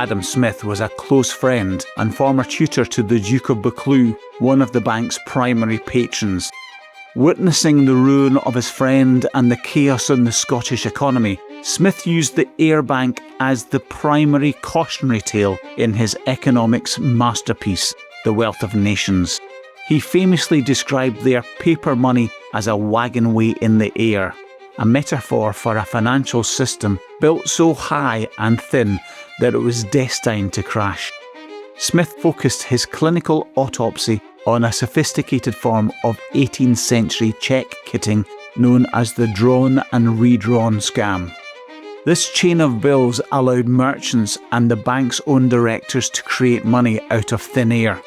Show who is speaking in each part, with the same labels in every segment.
Speaker 1: Adam Smith was a close friend and former tutor to the Duke of Buccleuch, one of the bank's primary patrons. Witnessing the ruin of his friend and the chaos in the Scottish economy, Smith used the Ayr Bank as the primary cautionary tale in his economics masterpiece, The Wealth of Nations. He famously described their paper money as a wagon way in the air, a metaphor for a financial system built so high and thin that it was destined to crash. Smith focused his clinical autopsy on a sophisticated form of 18th century check-kitting known as the drawn and redrawn scam. This chain of bills allowed merchants and the bank's own directors to create money out of thin air.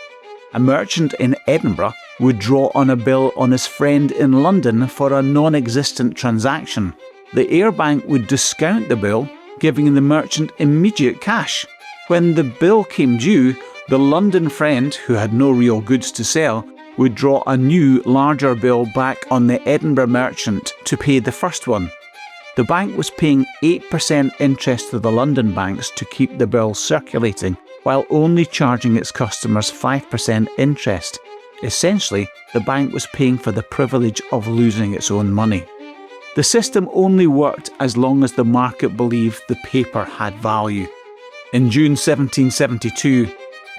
Speaker 1: A merchant in Edinburgh would draw on a bill on his friend in London for a non-existent transaction. The Ayr Bank would discount the bill, giving the merchant immediate cash. When the bill came due, the London friend, who had no real goods to sell, would draw a new, larger bill back on the Edinburgh merchant to pay the first one. The bank was paying 8% interest to the London banks to keep the bill circulating, while only charging its customers 5% interest. Essentially, the bank was paying for the privilege of losing its own money. The system only worked as long as the market believed the paper had value. In June 1772,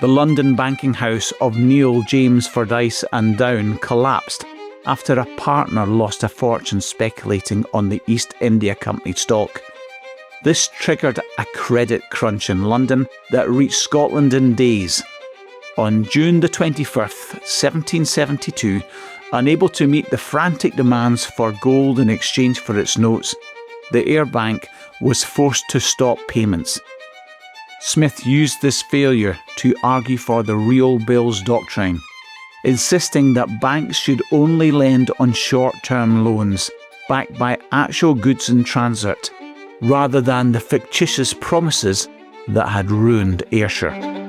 Speaker 1: the London banking house of Neil, James, Fordyce and Down collapsed after a partner lost a fortune speculating on the East India Company stock. This triggered a credit crunch in London that reached Scotland in days. On June the 21st, 1772, unable to meet the frantic demands for gold in exchange for its notes, the Ayr Bank was forced to stop payments. Smith used this failure to argue for the real bills doctrine, insisting that banks should only lend on short-term loans backed by actual goods in transit, rather than the fictitious promises that had ruined Ayrshire.